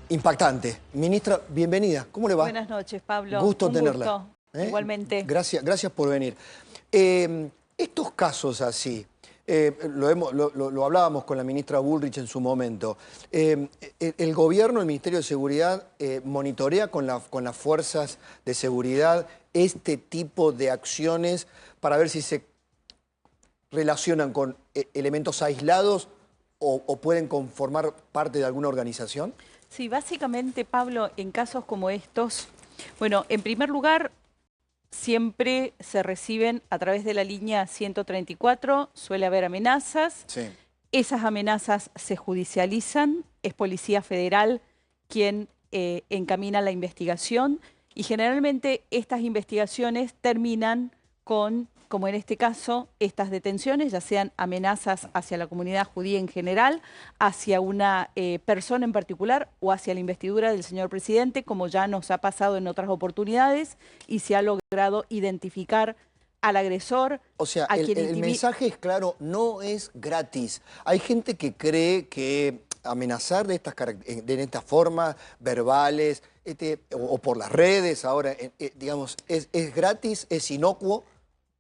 impactante. Ministra, bienvenida. ¿Cómo le va? Buenas noches, Pablo. Gusto tenerla. Gusto. Igualmente. Gracias por venir. Estos casos así, lo hablábamos con la ministra Bullrich en su momento. El gobierno, el Ministerio de Seguridad, monitorea con las fuerzas de seguridad este tipo de acciones para ver si se relacionan con elementos aislados o pueden conformar parte de alguna organización. Sí, básicamente, Pablo, en casos como estos, bueno, en primer lugar, siempre se reciben a través de la línea 134, suele haber amenazas. Sí. Esas amenazas se judicializan, es Policía Federal quien encamina la investigación y generalmente estas investigaciones terminan con, como en este caso, estas detenciones, ya sean amenazas hacia la comunidad judía en general, hacia una persona en particular o hacia la investidura del señor presidente, como ya nos ha pasado en otras oportunidades y se ha logrado identificar al agresor. O sea, el mensaje es claro, no es gratis. Hay gente que cree que amenazar de estas formas verbales o por las redes ahora, digamos, es gratis, es inocuo.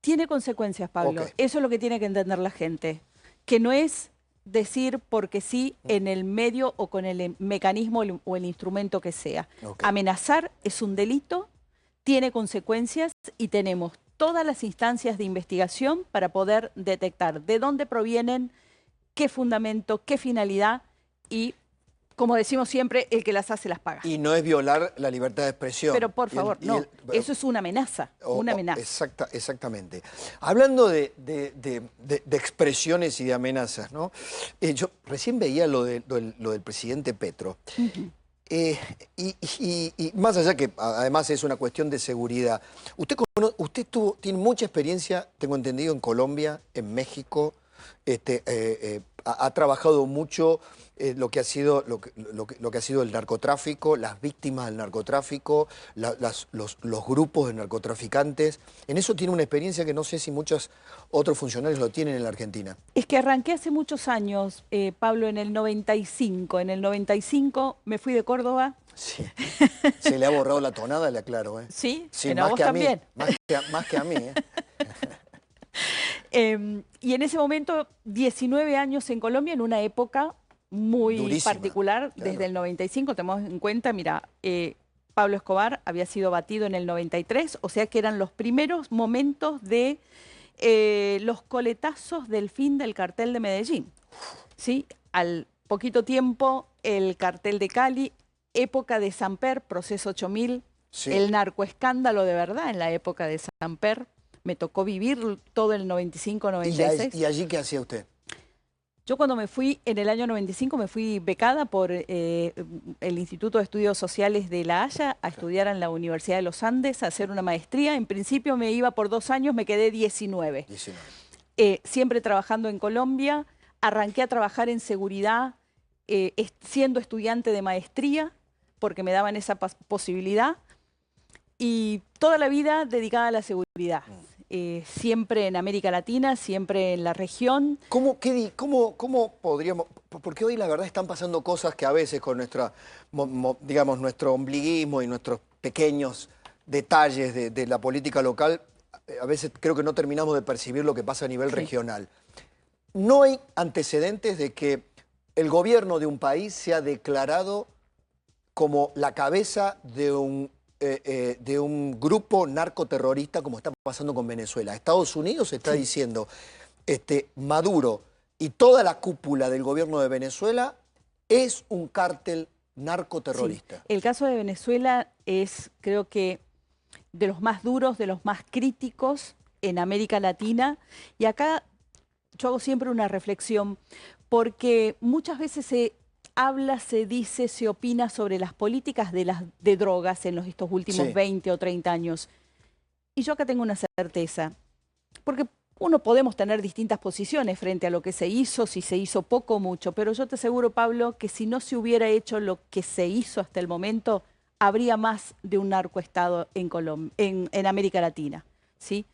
Tiene consecuencias, Pablo. Okay. Eso es lo que tiene que entender la gente. Que no es decir porque sí en el medio o con el mecanismo o el instrumento que sea. Okay. Amenazar es un delito, tiene consecuencias y tenemos todas las instancias de investigación para poder detectar de dónde provienen, qué fundamento, qué finalidad y, como decimos siempre, el que las hace las paga. Y no es violar la libertad de expresión. Pero por favor, no, eso es una amenaza, una amenaza. Exactamente. Hablando de expresiones y de amenazas, ¿no? Yo recién veía lo del presidente Petro. Y más allá que además es una cuestión de seguridad, usted tiene mucha experiencia, tengo entendido, en Colombia, en México, ha trabajado mucho lo que ha sido el narcotráfico, las víctimas del narcotráfico, los grupos de narcotraficantes. En eso tiene una experiencia que no sé si muchos otros funcionarios lo tienen en la Argentina. Es que arranqué hace muchos años, Pablo, en el 95. En el 95 me fui de Córdoba. Sí. Se le ha borrado la tonada, le aclaro. Sí, sí, pero a vos también. Más que a mí. Y en ese momento, 19 años en Colombia, en una época muy durísima, particular, claro. Desde el 95, tenemos en cuenta, mira, Pablo Escobar había sido batido en el 93, o sea que eran los primeros momentos de los coletazos del fin del cartel de Medellín. ¿Sí? Al poquito tiempo, el cartel de Cali, época de Samper, proceso 8000, sí. El narcoescándalo de verdad en la época de Samper. Me tocó vivir todo el 95-96. ¿Y allí qué hacía usted? Yo cuando me fui, en el año 95, me fui becada por el Instituto de Estudios Sociales de La Haya a estudiar en la Universidad de los Andes, a hacer una maestría. En principio me iba por 2 años, me quedé 19. Siempre trabajando en Colombia. Arranqué a trabajar en seguridad siendo estudiante de maestría, porque me daban esa posibilidad. Y toda la vida dedicada a la seguridad. Siempre en América Latina, siempre en la región. ¿Cómo podríamos...? Porque hoy la verdad están pasando cosas que a veces con digamos, nuestro ombliguismo y nuestros pequeños detalles de la política local, a veces creo que no terminamos de percibir lo que pasa a nivel regional. No hay antecedentes de que el gobierno de un país sea declarado como la cabeza de un grupo narcoterrorista como está pasando con Venezuela. Estados Unidos está diciendo, Maduro y toda la cúpula del gobierno de Venezuela es un cártel narcoterrorista. Sí. El caso de Venezuela es, creo que, de los más duros, de los más críticos en América Latina. Y acá yo hago siempre una reflexión, porque muchas veces se habla, se dice, se opina sobre las políticas de drogas en estos últimos 20 o 30 años. Y yo acá tengo una certeza, porque podemos tener distintas posiciones frente a lo que se hizo, si se hizo poco o mucho, pero yo te aseguro, Pablo, que si no se hubiera hecho lo que se hizo hasta el momento, habría más de un narcoestado en América Latina, ¿sí?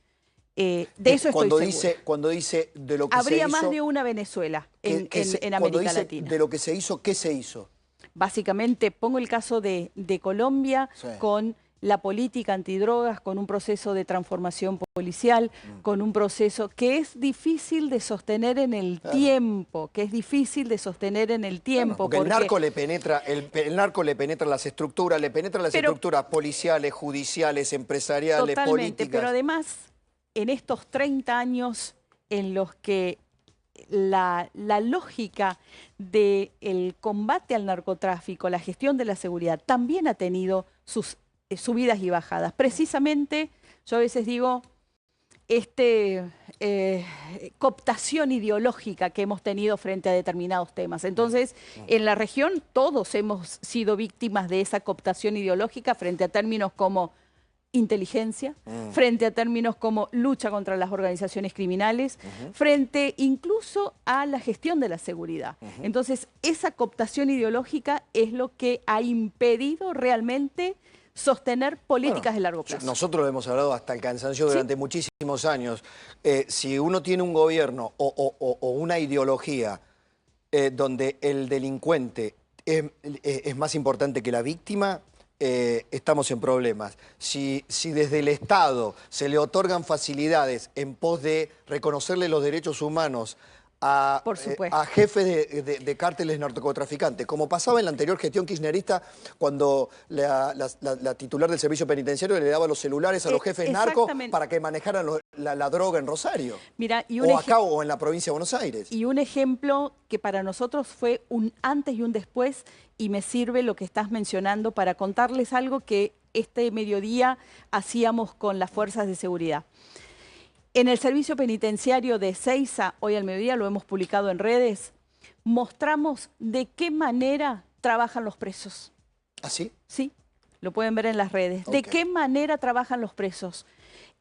De eso estoy segura. Cuando dice de lo que habría se hizo... más de una Venezuela en América Latina. De lo que se hizo, ¿qué se hizo? básicamente, pongo el caso de Colombia, Sí. con la política antidrogas, con un proceso de transformación policial, con un proceso que es difícil de sostener en el tiempo, que es difícil de sostener en el tiempo. Porque el narco le penetra, el narco le penetra las estructuras, estructuras policiales, judiciales, empresariales, totalmente, políticas. pero además, en estos 30 años en los que la lógica del combate al narcotráfico, la gestión de la seguridad, también ha tenido sus subidas y bajadas. Precisamente, yo a veces digo, cooptación ideológica que hemos tenido frente a determinados temas. Entonces, en la región todos hemos sido víctimas de esa cooptación ideológica frente a términos como inteligencia, frente a términos como lucha contra las organizaciones criminales, frente incluso a la gestión de la seguridad. Entonces, esa cooptación ideológica es lo que ha impedido realmente sostener políticas de largo plazo. Nosotros lo hemos hablado hasta el cansancio durante muchísimos años. Si uno tiene un gobierno o una ideología donde el delincuente es más importante que la víctima, estamos en problemas. Si desde el Estado se le otorgan facilidades en pos de reconocerle los derechos humanos a jefes de cárteles narcotraficantes, como pasaba en la anterior gestión kirchnerista, cuando la titular del servicio penitenciario le daba los celulares a los jefes narcos para que manejaran la droga en Rosario, mira, o acá o en la provincia de Buenos Aires. Y un ejemplo que para nosotros fue un antes y un después, y me sirve lo que estás mencionando para contarles algo que este mediodía hacíamos con las fuerzas de seguridad. En el servicio penitenciario de Ezeiza, hoy al mediodía lo hemos publicado en redes, mostramos de qué manera trabajan los presos. ¿Ah, sí? Sí, lo pueden ver en las redes. ¿De qué manera trabajan los presos?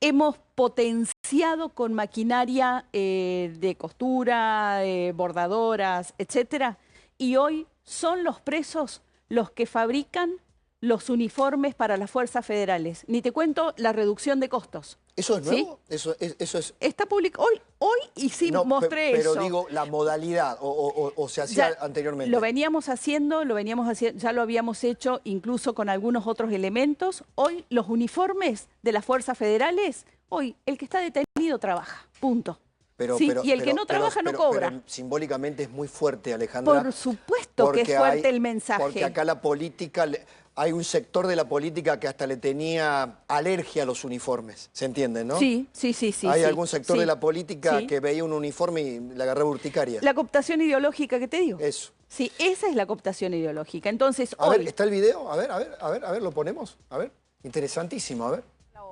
Hemos potenciado con maquinaria de costura, bordadoras, etcétera, y hoy son los presos los que fabrican los uniformes para las fuerzas federales. Ni te cuento la reducción de costos. ¿Eso es nuevo? ¿Sí? Eso es... Está publicado hoy y sí no, mostré eso. Pero digo, la modalidad, o se hacía anteriormente. Lo veníamos haciendo, ya lo habíamos hecho incluso con algunos otros elementos. Hoy los uniformes de las fuerzas federales, hoy el que está detenido trabaja, punto. Y el que no trabaja no cobra. Pero simbólicamente es muy fuerte, Alejandra. Por supuesto que es fuerte el mensaje. Porque acá la política... Hay un sector de la política que hasta le tenía alergia a los uniformes, ¿se entiende, no? Sí. Hay algún sector de la política que veía un uniforme y le agarraba urticaria. La cooptación ideológica que te digo. Eso. Sí, esa es la cooptación ideológica. Entonces, a ver, ¿está el video? A ver, ¿lo ponemos? A ver, interesantísimo, a ver.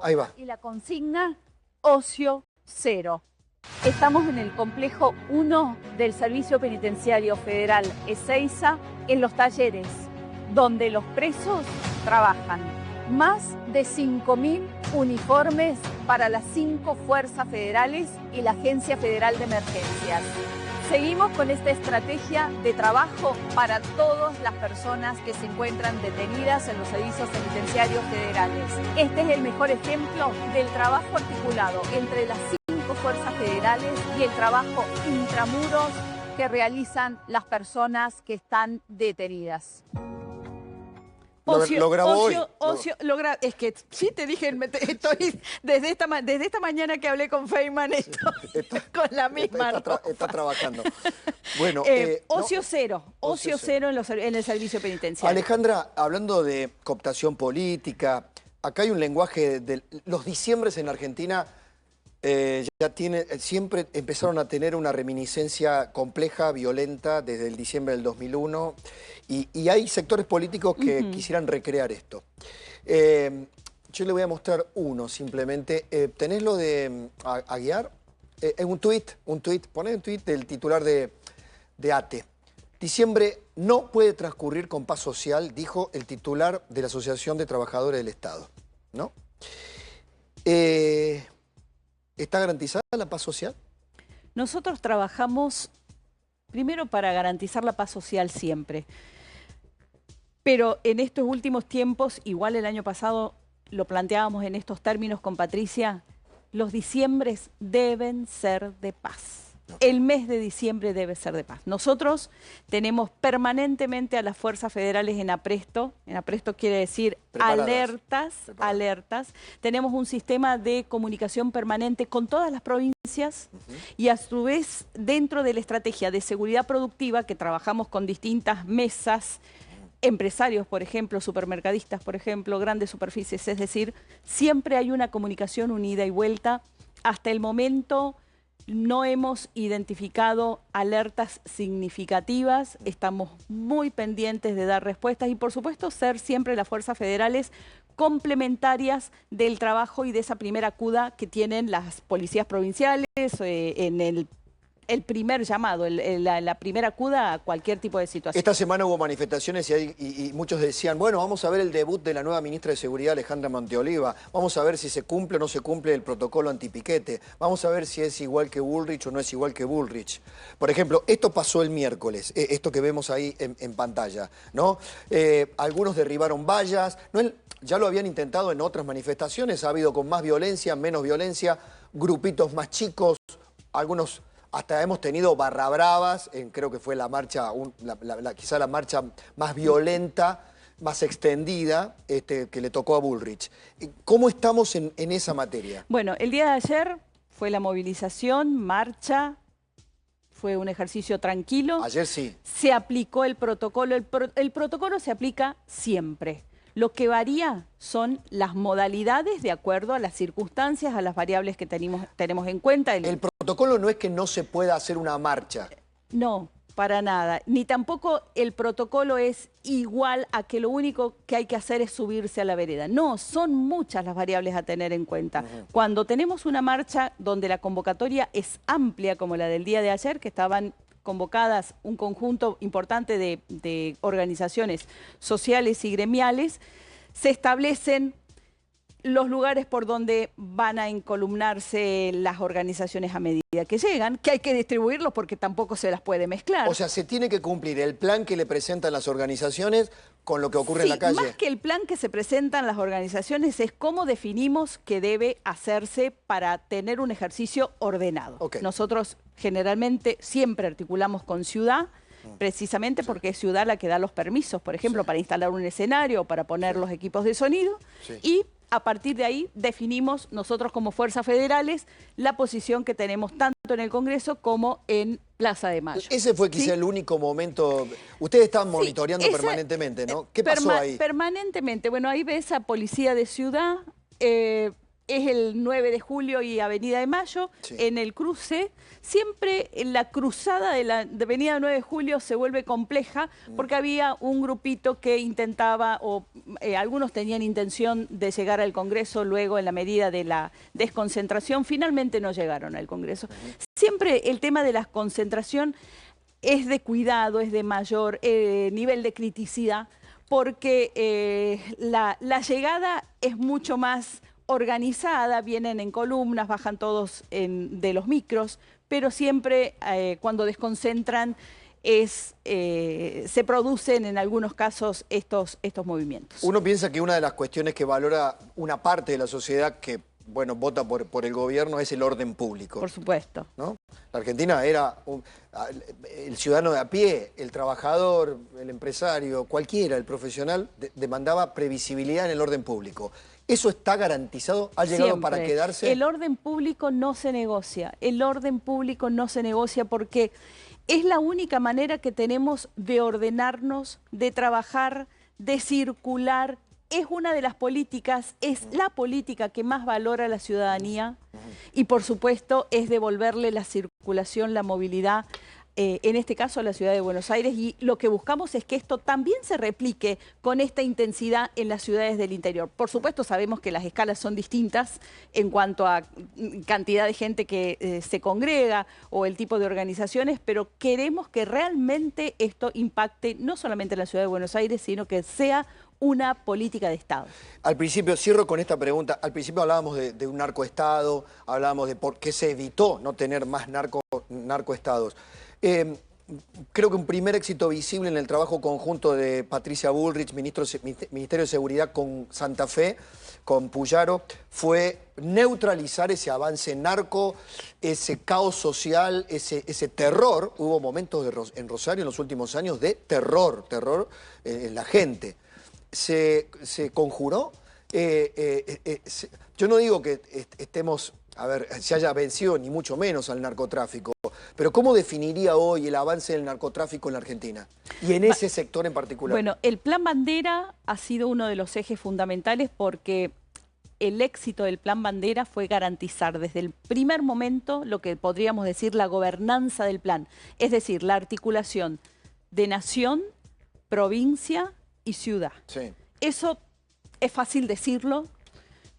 Ahí va. Y la consigna, ocio cero. Estamos en el complejo 1 del Servicio Penitenciario Federal Ezeiza, en los talleres, donde los presos trabajan. Más de 5.000 uniformes para las 5 fuerzas federales y la Agencia Federal de Emergencias. Seguimos con esta estrategia de trabajo para todas las personas que se encuentran detenidas en los servicios penitenciarios federales. Este es el mejor ejemplo del trabajo articulado entre las 5 fuerzas federales y el trabajo intramuros que realizan las personas que están detenidas. Lo grabó hoy. Es que sí te dije, estoy desde esta mañana que hablé con Feynman, estoy con la misma está trabajando. Bueno, ocio cero en el servicio penitenciario. Alejandra, hablando de cooptación política, acá hay un lenguaje de los diciembres en Argentina. Siempre empezaron a tener una reminiscencia compleja, violenta, desde el diciembre del 2001, y hay sectores políticos que quisieran recrear esto. Yo le voy a mostrar uno simplemente. ¿Tenés lo de Aguiar? Un tuit, poné un tuit del titular de ATE. Diciembre no puede transcurrir con paz social, dijo el titular de la Asociación de Trabajadores del Estado, ¿no? ¿Está garantizada la paz social? Nosotros trabajamos primero para garantizar la paz social siempre. Pero en estos últimos tiempos, igual el año pasado lo planteábamos en estos términos con Patricia, los diciembres deben ser de paz. El mes de diciembre debe ser de paz. Nosotros tenemos permanentemente a las fuerzas federales en apresto. En apresto quiere decir alertas. Tenemos un sistema de comunicación permanente con todas las provincias y a su vez dentro de la estrategia de seguridad productiva que trabajamos con distintas mesas, empresarios, por ejemplo, supermercadistas, por ejemplo, grandes superficies. Es decir, siempre hay una comunicación unida y vuelta. Hasta el momento no hemos identificado alertas significativas, estamos muy pendientes de dar respuestas y por supuesto ser siempre las fuerzas federales complementarias del trabajo y de esa primera acuda que tienen las policías provinciales en el primer llamado, la primera acuda a cualquier tipo de situación. Esta semana hubo manifestaciones y muchos decían, bueno, vamos a ver el debut de la nueva ministra de Seguridad, Alejandra Monteoliva, vamos a ver si se cumple o no se cumple el protocolo antipiquete, vamos a ver si es igual que Bullrich o no es igual que Bullrich. Por ejemplo, esto pasó el miércoles, esto que vemos ahí en pantalla, ¿no? Algunos derribaron vallas, ya lo habían intentado en otras manifestaciones, ha habido con más violencia, menos violencia, grupitos más chicos, algunos... Hasta hemos tenido barra bravas, creo que fue la marcha, quizá la marcha más violenta, más extendida, que le tocó a Bullrich. ¿Cómo estamos en esa materia? Bueno, el día de ayer fue la movilización, marcha, fue un ejercicio tranquilo. Ayer sí. Se aplicó el protocolo, el protocolo se aplica siempre. Lo que varía son las modalidades de acuerdo a las circunstancias, a las variables que tenemos en cuenta. El protocolo no es que no se pueda hacer una marcha. No, para nada. Ni tampoco el protocolo es igual a que lo único que hay que hacer es subirse a la vereda. No, son muchas las variables a tener en cuenta. Cuando tenemos una marcha donde la convocatoria es amplia, como la del día de ayer, que estaban convocadas un conjunto importante de organizaciones sociales y gremiales, se establecen los lugares por donde van a encolumnarse las organizaciones a medida que llegan, que hay que distribuirlos porque tampoco se las puede mezclar. O sea, se tiene que cumplir el plan que le presentan las organizaciones con lo que ocurre en la calle. Más que el plan que se presentan las organizaciones es cómo definimos que debe hacerse para tener un ejercicio ordenado. Nosotros generalmente siempre articulamos con ciudad, precisamente porque es ciudad la que da los permisos, por ejemplo, para instalar un escenario o para poner los equipos de sonido y a partir de ahí definimos nosotros como fuerzas federales la posición que tenemos tanto en el Congreso como en Plaza de Mayo. Ese fue quizá el único momento... Ustedes estaban monitoreando permanentemente, ¿no? ¿Qué pasó ahí? Permanentemente. Bueno, ahí ves a Policía de Ciudad, es el 9 de julio y Avenida de Mayo, en el cruce. Siempre la cruzada de Avenida 9 de Julio se vuelve compleja porque había un grupito que intentaba, o algunos tenían intención de llegar al Congreso luego en la medida de la desconcentración. Finalmente no llegaron al Congreso. Siempre el tema de la concentración es de cuidado, es de mayor nivel de criticidad, porque la llegada es mucho más organizada, vienen en columnas, bajan todos de los micros, pero siempre cuando desconcentran se producen en algunos casos estos movimientos. Uno piensa que una de las cuestiones que valora una parte de la sociedad que, bueno, vota por el gobierno es el orden público. Por supuesto. ¿No? La Argentina era el ciudadano de a pie, el trabajador, el empresario, cualquiera, el profesional, demandaba previsibilidad en el orden público. ¿Eso está garantizado? ¿Ha llegado Siempre. para quedarse? El orden público no se negocia. El orden público no se negocia porque es la única manera que tenemos de ordenarnos, de trabajar, de circular. Es una de las políticas, es la política que más valora la ciudadanía y por supuesto es devolverle la circulación, la movilidad, en este caso a la ciudad de Buenos Aires, y lo que buscamos es que esto también se replique con esta intensidad en las ciudades del interior. Por supuesto sabemos que las escalas son distintas en cuanto a cantidad de gente que se congrega o el tipo de organizaciones, pero queremos que realmente esto impacte no solamente en la ciudad de Buenos Aires, sino que sea una política de Estado. Al principio, cierro con esta pregunta, al principio hablábamos de un narcoestado, hablábamos de por qué se evitó no tener más narcoestados. creo que un primer éxito visible en el trabajo conjunto de Patricia Bullrich, Ministerio de Seguridad con Santa Fe, con Puyaro, fue neutralizar ese avance narco, ese caos social, ese terror. Hubo momentos en Rosario en los últimos años de terror en la gente. Se conjuró. Yo no digo que estemos, se haya vencido ni mucho menos al narcotráfico, pero ¿cómo definiría hoy el avance del narcotráfico en la Argentina? Y en ese sector en particular. Bueno, el Plan Bandera ha sido uno de los ejes fundamentales porque el éxito del Plan Bandera fue garantizar desde el primer momento lo que podríamos decir la gobernanza del plan, es decir, la articulación de nación, provincia y ciudad. Sí. Eso es fácil decirlo,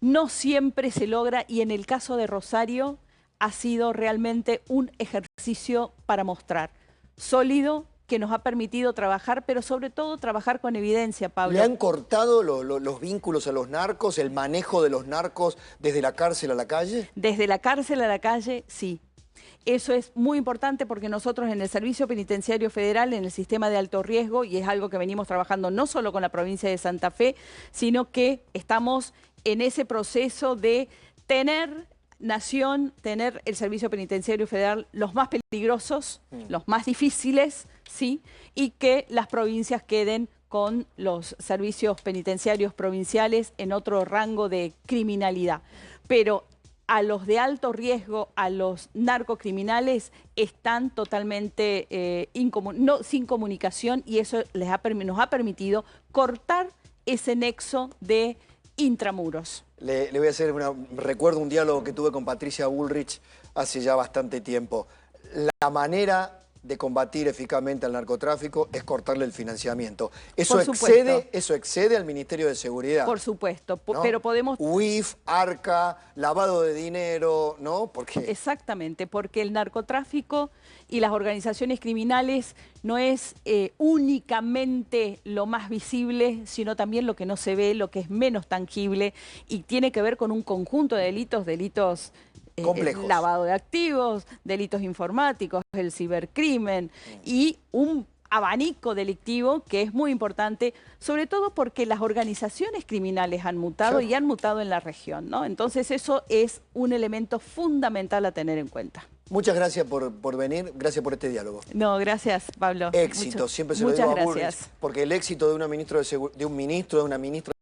no siempre se logra y en el caso de Rosario ha sido realmente un ejercicio para mostrar sólido, que nos ha permitido trabajar, pero sobre todo trabajar con evidencia, Pablo. ¿Le han cortado los vínculos a los narcos, el manejo de los narcos desde la cárcel a la calle? Desde la cárcel a la calle, sí. Eso es muy importante porque nosotros en el Servicio Penitenciario Federal, en el sistema de alto riesgo, y es algo que venimos trabajando no solo con la provincia de Santa Fe, sino que estamos en ese proceso de tener tener el Servicio Penitenciario Federal los más peligrosos, los más difíciles, ¿sí? Y que las provincias queden con los servicios penitenciarios provinciales en otro rango de criminalidad. Pero a los de alto riesgo, a los narcocriminales, están totalmente sin comunicación y eso nos ha permitido cortar ese nexo de intramuros. Le voy a hacer recuerdo un diálogo que tuve con Patricia Bullrich hace ya bastante tiempo. La manera de combatir eficazmente al narcotráfico es cortarle el financiamiento. Eso excede al Ministerio de Seguridad. Por supuesto, ¿no? Pero podemos... UIF, ARCA, lavado de dinero, ¿no? Porque... Exactamente, porque el narcotráfico y las organizaciones criminales no es únicamente lo más visible, sino también lo que no se ve, lo que es menos tangible y tiene que ver con un conjunto de delitos complejos. Lavado de activos, delitos informáticos, el cibercrimen y un abanico delictivo que es muy importante, sobre todo porque las organizaciones criminales han mutado y han mutado en la región, ¿no? Entonces eso es un elemento fundamental a tener en cuenta. Muchas gracias por venir, gracias por este diálogo. No, gracias, Pablo. Éxito, siempre se lo digo a Bullrich, porque el éxito de un ministro de una ministra